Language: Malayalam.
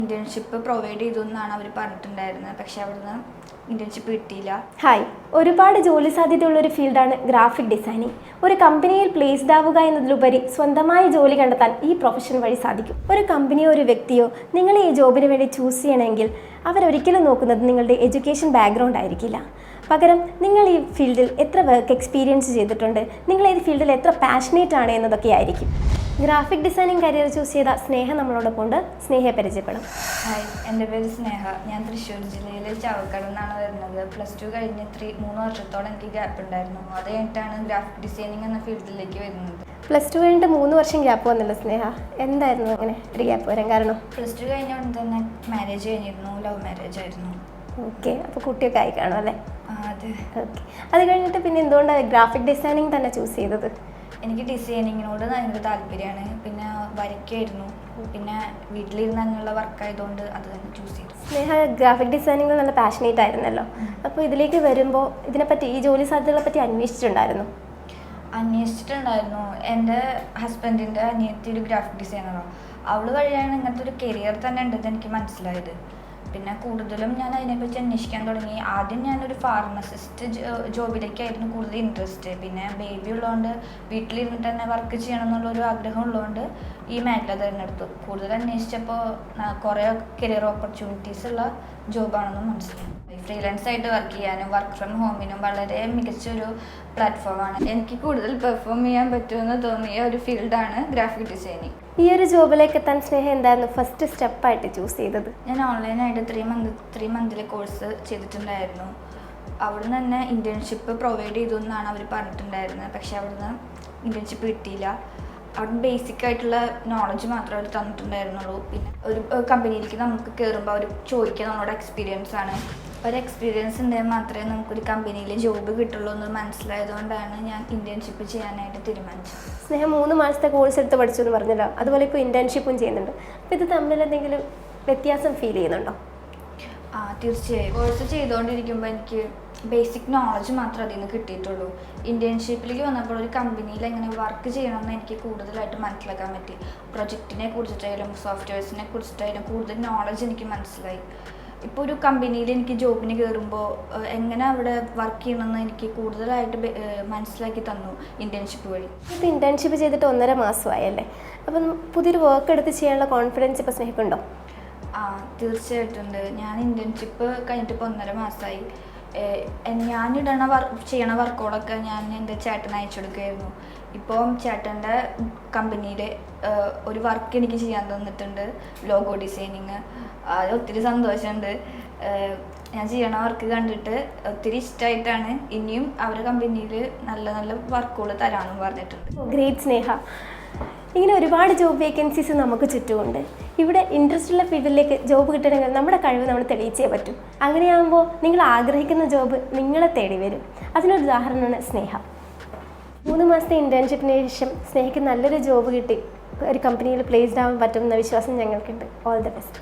ഇന്റേൺഷിപ്പ് പ്രൊവൈഡ് ചെയ്തു എന്നാണ് അവർ പറഞ്ഞിട്ടുണ്ടായിരുന്നത്. പക്ഷെ അവിടുന്ന് ഇന്റേൺഷിപ്പ് കിട്ടിയില്ല. ഹായ്, ഒരുപാട് ജോലി സാധ്യതയുള്ള ഒരു ഫീൽഡാണ് ഗ്രാഫിക് ഡിസൈനിങ്. ഒരു കമ്പനിയിൽ പ്ലേസ്ഡ് ആവുക എന്നതിലുപരി സ്വന്തമായി ജോലി കണ്ടെത്താൻ ഈ പ്രൊഫഷൻ വഴി സാധിക്കും. ഒരു കമ്പനിയോ ഒരു വ്യക്തിയോ നിങ്ങളെ ഈ ജോബിന് വേണ്ടി ചൂസ് ചെയ്യണമെങ്കിൽ അവരൊരിക്കലും നോക്കുന്നത് നിങ്ങളുടെ എഡ്യൂക്കേഷൻ ബാക്ക്ഗ്രൗണ്ട് ആയിരിക്കില്ല. പകരം നിങ്ങൾ ഈ ഫീൽഡിൽ എത്ര വർക്ക് എക്സ്പീരിയൻസ് ചെയ്തിട്ടുണ്ട്, നിങ്ങൾ ഈ ഫീൽഡിൽ എത്ര പാഷനേറ്റ് ആണ് എന്നതൊക്കെ ആയിരിക്കും. ഗ്രാഫിക് ഡിസൈനിങ് കരിയർ ചൂസ് ചെയ്ത സ്നേഹ നമ്മളോടൊപ്പം ഉണ്ട്. സ്നേഹയെ പരിചയപ്പെടും. ഹായ്, എൻ്റെ പേര് സ്നേഹ. ഞാൻ തൃശ്ശൂർ ജില്ലയിലെ ചാവക്കാട് നിന്നാണ് വരുന്നത്. +2 കഴിഞ്ഞ് 3 വർഷത്തോളം എനിക്ക് ഗ്യാപ്പ് ഉണ്ടായിരുന്നു. അത് കഴിഞ്ഞിട്ടാണ് ഗ്രാഫിക് ഡിസൈനിങ് എന്ന ഫീൽഡിലേക്ക് വരുന്നത്. +2 കഴിഞ്ഞിട്ട് 3 വർഷം ഗ്യാപ്പ് വന്നല്ലോ സ്നേഹ, എന്തായിരുന്നു അങ്ങനെ ഒരു ഗ്യാപ്പ് വരാൻ കാരണം? +2 കഴിഞ്ഞ ഉടനെ തന്നെ മാരേജ് കഴിഞ്ഞിരുന്നു. ലവ് മാരേജ് ആയിരുന്നു. ഓക്കെ, അപ്പോൾ കുട്ടിയൊക്കെ ആയി കാണും അല്ലേ? അതെ. ഓക്കെ, അത് കഴിഞ്ഞിട്ട് പിന്നെ എന്തുകൊണ്ടാണ് ഗ്രാഫിക് ഡിസൈനിങ് തന്നെ ചൂസ് ചെയ്തത്? എനിക്ക് ഡിസൈനിങ്ങിനോട് ഭയങ്കര താല്പര്യമാണ്. പിന്നെ വരയ്ക്കായിരുന്നു. പിന്നെ വീട്ടിലിരുന്ന് തന്നെയുള്ള വർക്കായതുകൊണ്ട് അത് തന്നെ ചൂസ് ചെയ്തു. സ്നേഹ ഗ്രാഫിക് ഡിസൈനിങ്ങിൽ നല്ല പാഷനേറ്റ് ആയിരുന്നല്ലോ. അപ്പോൾ ഇതിലേക്ക് വരുമ്പോൾ ഇതിനെപ്പറ്റി, ഈ ജോലി സാധ്യതകളെ പറ്റി അന്വേഷിച്ചിട്ടുണ്ടായിരുന്നു? എൻ്റെ ഹസ്ബൻഡിൻ്റെ അനിയത്തി ഒരു ഗ്രാഫിക് ഡിസൈനറാണ്. അവൾ വഴിയാണ് ഇങ്ങനത്തെ ഒരു കരിയർ തന്നെ ഉണ്ടെന്ന് എനിക്ക് മനസ്സിലായത്. പിന്നെ കൂടുതലും ഞാൻ അതിനെപ്പറ്റി അന്വേഷിക്കാൻ തുടങ്ങി. ആദ്യം ഞാനൊരു ഫാർമസിസ്റ്റ് ജോബിലേക്കായിരുന്നു കൂടുതൽ ഇൻട്രസ്റ്റ്. പിന്നെ ബേബി ഉള്ളതുകൊണ്ട് വീട്ടിലിരുന്നിട്ട് തന്നെ വർക്ക് ചെയ്യണം എന്നുള്ളൊരു ആഗ്രഹം ഉള്ളതുകൊണ്ട് ഈ മേഖല തിരഞ്ഞെടുത്തു. കൂടുതൽ അന്വേഷിച്ചപ്പോൾ കുറേ കരിയർ ഓപ്പർച്യൂണിറ്റീസ് ഉള്ള ജോബാണെന്ന് മനസ്സിലായി. ഫ്രീലാൻസ് ആയിട്ട് വർക്ക് ചെയ്യാനും വർക്ക് ഫ്രം ഹോമിനും വളരെ മികച്ചൊരു പ്ലാറ്റ്ഫോമാണ്. എനിക്ക് കൂടുതൽ പെർഫോം ചെയ്യാൻ പറ്റുമെന്ന് തോന്നിയ ഒരു ഫീൽഡാണ് ഗ്രാഫിക് ഡിസൈനിങ്. ഈ ഒരു ജോബിലേക്ക് എത്താൻ സ്നേഹ എന്തായിരുന്നു ഫസ്റ്റ് സ്റ്റെപ്പായിട്ട് ചൂസ് ചെയ്തത്? ഞാൻ ഓൺലൈനായിട്ട് 3 മന്തിലെ കോഴ്സ് ചെയ്തിട്ടുണ്ടായിരുന്നു. അവിടുന്ന് തന്നെ ഇന്റേൺഷിപ്പ് പ്രൊവൈഡ് ചെയ്തു എന്നാണ് അവർ പറഞ്ഞിട്ടുണ്ടായിരുന്നത്. പക്ഷെ അവിടുന്ന് ഇന്റേൺഷിപ്പ് കിട്ടിയില്ല. അവിടുന്ന് ബേസിക് ആയിട്ടുള്ള നോളജ് മാത്രമേ അവർ തന്നിട്ടുണ്ടായിരുന്നുള്ളൂ. പിന്നെ ഒരു കമ്പനിയിലേക്ക് നമുക്ക് കയറുമ്പോൾ അവർ ചോദിക്കുക നമ്മളോട് എക്സ്പീരിയൻസ് ആണ്. ഒരു എക്സ്പീരിയൻസ് ഉണ്ടെങ്കിൽ മാത്രമേ നമുക്കൊരു കമ്പനിയിൽ ജോബ് കിട്ടുള്ളൂ എന്ന് മനസ്സിലായതുകൊണ്ടാണ് ഞാൻ ഇന്റേൺഷിപ്പ് ചെയ്യാനായിട്ട് തീരുമാനിച്ചത്. സ്നേഹം 3 മാസത്തെ കോഴ്സ് എടുത്ത് പഠിച്ചു എന്ന് പറഞ്ഞല്ലോ, അതുപോലെ ഇപ്പോൾ ഇന്റേൺഷിപ്പും ചെയ്യുന്നുണ്ട്. അപ്പോൾ ഇത് തമ്മിൽ എന്തെങ്കിലും വ്യത്യാസം ഫീൽ ചെയ്യുന്നുണ്ടോ? തീർച്ചയായും. കോഴ്സ് ചെയ്തുകൊണ്ടിരിക്കുമ്പോൾ എനിക്ക് ബേസിക് നോളജ് മാത്രമേ അതിൽ നിന്ന് കിട്ടിയിട്ടുള്ളൂ. ഇന്റേൺഷിപ്പിലേക്ക് വന്നപ്പോൾ ഒരു കമ്പനിയിൽ എങ്ങനെ വർക്ക് ചെയ്യണമെന്ന് എനിക്ക് കൂടുതലായിട്ട് മനസ്സിലാക്കാൻ പറ്റി. പ്രൊജക്റ്റിനെ കുറിച്ചിട്ടായാലും സോഫ്റ്റ്വെയർസിനെ കുറിച്ചിട്ടായാലും കൂടുതൽ നോളജ് എനിക്ക് മനസ്സിലായി. ഇപ്പോൾ ഒരു കമ്പനിയിൽ എനിക്ക് ജോബിന് കയറുമ്പോൾ എങ്ങനെ അവിടെ വർക്ക് ചെയ്യണമെന്ന് എനിക്ക് കൂടുതലായിട്ട് മനസ്സിലാക്കി തന്നു ഇന്റേൺഷിപ്പ് വഴി. ഇപ്പോൾ ഇന്റേൺഷിപ്പ് ചെയ്തിട്ട് 1.5 മാസമായല്ലേ, അപ്പം പുതിയൊരു വർക്ക് എടുത്ത് ചെയ്യാനുള്ള കോൺഫിഡൻസ് ഇപ്പോൾ സ്നേഹിക്കുന്നുണ്ടോ? തീർച്ചയായിട്ടും ഉണ്ട്. ഞാൻ ഇന്റേൺഷിപ്പ് കഴിഞ്ഞിട്ട് ഇപ്പോൾ 1.5 മാസമായി. ചെയ്യണ വർക്കുകളൊക്കെ ഞാൻ എൻ്റെ ചേട്ടന് അയച്ചു കൊടുക്കുകയായിരുന്നു. ഇപ്പോൾ ചേട്ടൻ്റെ കമ്പനിയിൽ ഒരു വർക്ക് എനിക്ക് ചെയ്യാൻ തന്നിട്ടുണ്ട്, ലോഗോ ഡിസൈനിങ്. അത് ഒത്തിരി സന്തോഷമുണ്ട്. ഞാൻ ചെയ്യണ വർക്ക് കണ്ടിട്ട് ഒത്തിരി ഇഷ്ടമായിട്ടാണ്. ഇനിയും അവരുടെ കമ്പനിയിൽ നല്ല നല്ല വർക്കുകൾ തരാമെന്ന് പറഞ്ഞിട്ടുണ്ട്. ഗ്രേറ്റ് സ്നേഹ. ഇങ്ങനെ ഒരുപാട് ജോബ് വേക്കൻസീസ് നമുക്ക് ചുറ്റുമുണ്ട്. ഇവിടെ ഇൻട്രസ്റ്റ് ഉള്ള ഫീൽഡിലേക്ക് ജോബ് കിട്ടണമെങ്കിൽ നമ്മുടെ കഴിവ് നമ്മൾ തെളിയിച്ചേ പറ്റും. അങ്ങനെയാകുമ്പോൾ നിങ്ങൾ ആഗ്രഹിക്കുന്ന ജോബ് നിങ്ങളെ തേടി വരും. അതിനൊരു ഉദാഹരണമാണ് സ്നേഹ. 3 മാസത്തെ ഇൻറ്റേൺഷിപ്പിന് ശേഷം സ്നേഹയ്ക്ക് നല്ലൊരു ജോബ് കിട്ടി ഒരു കമ്പനിയിൽ പ്ലേസ്ഡ് ആവാൻ പറ്റുമെന്ന വിശ്വാസം ഞങ്ങൾക്കുണ്ട്. All the best.